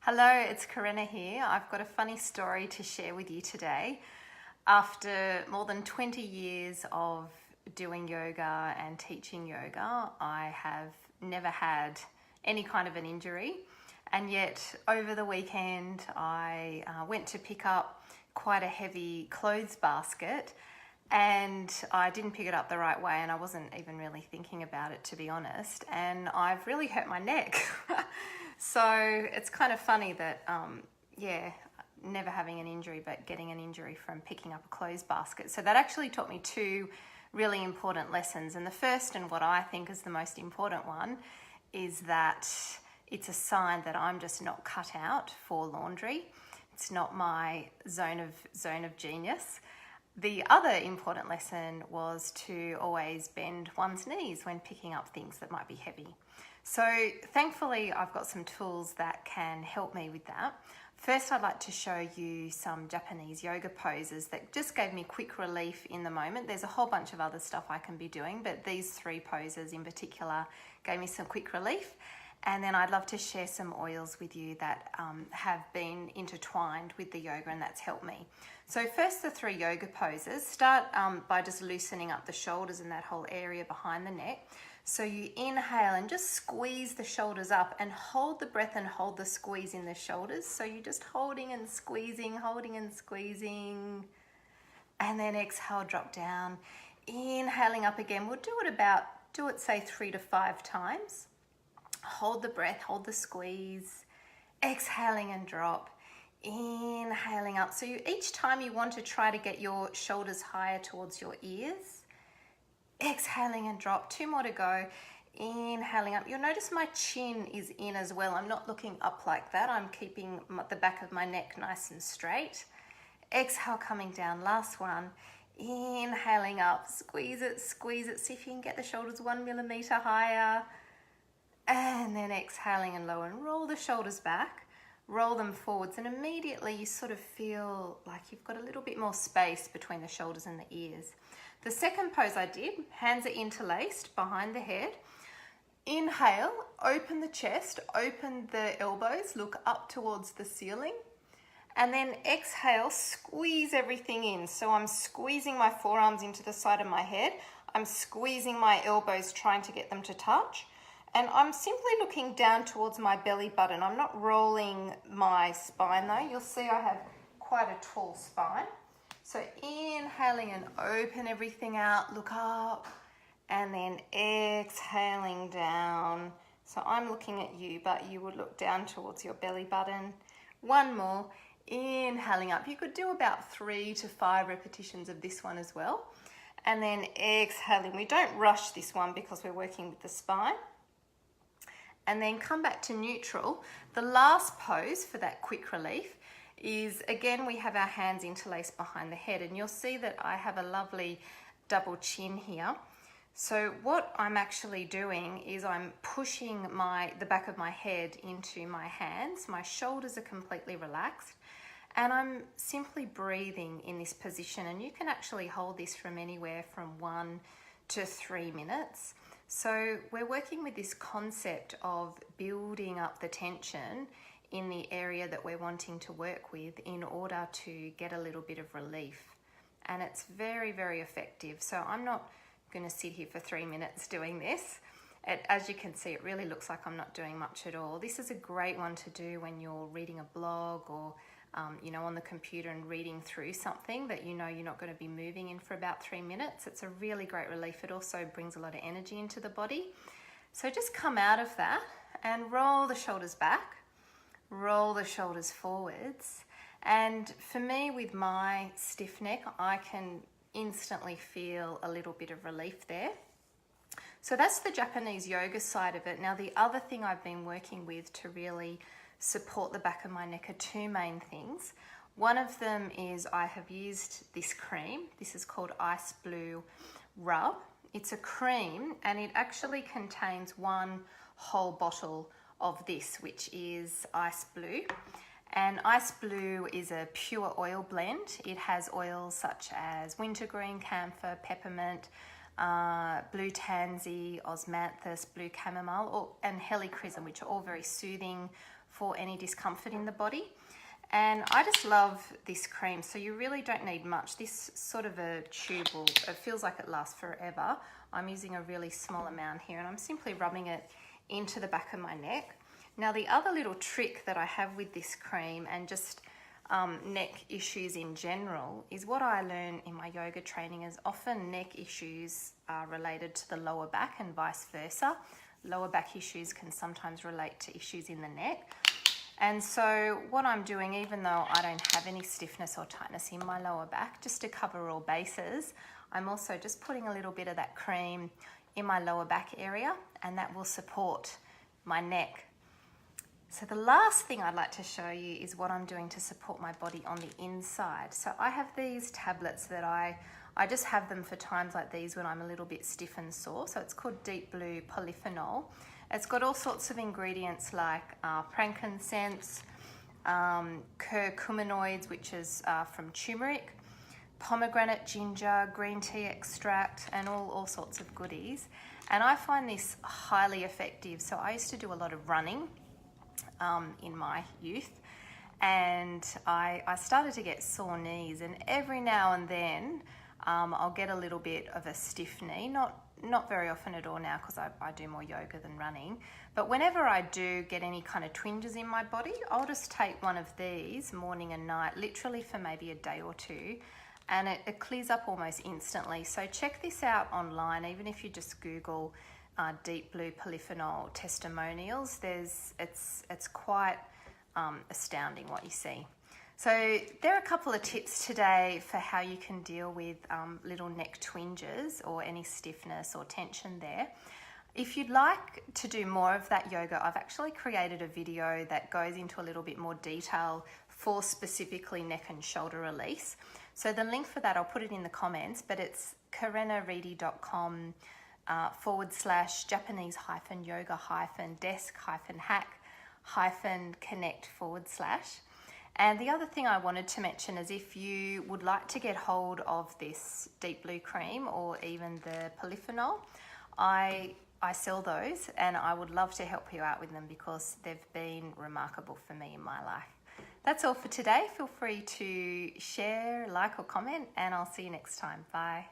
Hello, it's Corinna here. I've got a funny story to share with you today. After more than 20 years of doing yoga and teaching yoga, I have never had any kind of an injury. And yet over the weekend, I went to pick up quite a heavy clothes basket and I didn't pick it up the right way, and I wasn't even really thinking about it, to be honest, and I've really hurt my neck. So it's kind of funny that never having an injury but getting an injury from picking up a clothes basket. So that actually taught me two really important lessons, and the first, and what I think is the most important one, is that it's a sign that I'm just not cut out for laundry. It's not my zone of genius. The other important lesson was to always bend one's knees when picking up things that might be heavy. So thankfully I've got some tools that can help me with that. First, I'd like to show you some Japanese yoga poses that just gave me quick relief in the moment. There's a whole bunch of other stuff I can be doing, but these three poses in particular gave me some quick relief. And then I'd love to share some oils with you that have been intertwined with the yoga, and that's helped me. So first, the three yoga poses. Start by just loosening up the shoulders and that whole area behind the neck. So you inhale and just squeeze the shoulders up and hold the breath and hold the squeeze in the shoulders. So you're just holding and squeezing, and then exhale, drop down. Inhaling up again. We'll do it say 3 to 5 times. Hold the breath, hold the squeeze, exhaling and drop, inhaling up. So each time you want to try to get your shoulders higher towards your ears, exhaling and drop. 2 more to go. Inhaling up. You'll notice my chin is in as well. I'm not looking up like that. I'm keeping the back of my neck nice and straight. Exhale, coming down. Last one. Inhaling up. Squeeze it. See if you can get the shoulders 1 millimeter higher. And then exhaling and lower, and roll the shoulders back, roll them forwards, and immediately you sort of feel like you've got a little bit more space between the shoulders and the ears. The second pose I did, hands are interlaced behind the head. Inhale, open the chest, open the elbows, look up towards the ceiling. And then exhale, squeeze everything in. So I'm squeezing my forearms into the side of my head. I'm squeezing my elbows, trying to get them to touch. And I'm simply looking down towards my belly button. I'm not rolling my spine though. You'll see I have quite a tall spine. So inhaling and open everything out, look up, and then exhaling down. So I'm looking at you, but you would look down towards your belly button. 1 more, inhaling up. You could do about 3 to 5 repetitions of this one as well. And then exhaling. We don't rush this one because we're working with the spine. And then come back to neutral. The last pose for that quick relief is, again, we have our hands interlaced behind the head, and you'll see that I have a lovely double chin here. So what I'm actually doing is I'm pushing the back of my head into my hands. My shoulders are completely relaxed, and I'm simply breathing in this position. And you can actually hold this from anywhere from 1 to 3 minutes. So we're working with this concept of building up the tension in the area that we're wanting to work with in order to get a little bit of relief. And it's very, very effective. So I'm not going to sit here for 3 minutes doing this. As you can see, it really looks like I'm not doing much at all. This is a great one to do when you're reading a blog or on the computer and reading through something that you're not going to be moving in for about 3 minutes. It's a really great relief. It also brings a lot of energy into the body. So just come out of that and roll the shoulders back, roll the shoulders forwards. And for me, with my stiff neck, I can instantly feel a little bit of relief there. So that's the Japanese yoga side of it. Now, the other thing I've been working with to really support the back of my neck are 2 main things. One of them is I have used this cream. This is called Ice Blue Rub. It's a cream, and it actually contains 1 whole bottle of this, which is Ice Blue. And Ice Blue is a pure oil blend. It has oils such as wintergreen, camphor, peppermint, blue tansy, osmanthus, blue chamomile, and helichrysum, which are all very soothing for any discomfort in the body. And I just love this cream. So you really don't need much. This sort of a tube it feels like it lasts forever. I'm using a really small amount here, and I'm simply rubbing it into the back of my neck. Now the other little trick that I have with this cream, and just neck issues in general, is what I learn in my yoga training is often neck issues are related to the lower back and vice versa. Lower back issues can sometimes relate to issues in the neck. And so what I'm doing, even though I don't have any stiffness or tightness in my lower back, just to cover all bases, I'm also just putting a little bit of that cream in my lower back area, and that will support my neck. So the last thing I'd like to show you is what I'm doing to support my body on the inside. So I have these tablets that I just have them for times like these when I'm a little bit stiff and sore. So it's called Deep Blue Polyphenol. It's got all sorts of ingredients like frankincense, curcuminoids, which is from turmeric, pomegranate ginger, green tea extract, and all sorts of goodies. And I find this highly effective. So I used to do a lot of running in my youth, and I started to get sore knees, and every now and then I'll get a little bit of a stiff knee, not very often at all now because I do more yoga than running, but whenever I do get any kind of twinges in my body, I'll just take one of these morning and night, literally for maybe a day or two, and it clears up almost instantly. So check this out online, even if you just Google Deep Blue Polyphenol testimonials. It's quite astounding what you see. So there are a couple of tips today for how you can deal with little neck twinges or any stiffness or tension there. If you'd like to do more of that yoga, I've actually created a video that goes into a little bit more detail for specifically neck and shoulder release. So the link for that, I'll put it in the comments, but it's karenareedy.com /Japanese-yoga-desk-hack-connect/. And the other thing I wanted to mention is if you would like to get hold of this Deep Blue cream or even the polyphenol, I sell those, and I would love to help you out with them because they've been remarkable for me in my life. That's all for today. Feel free to share, like, or comment, and I'll see you next time. Bye.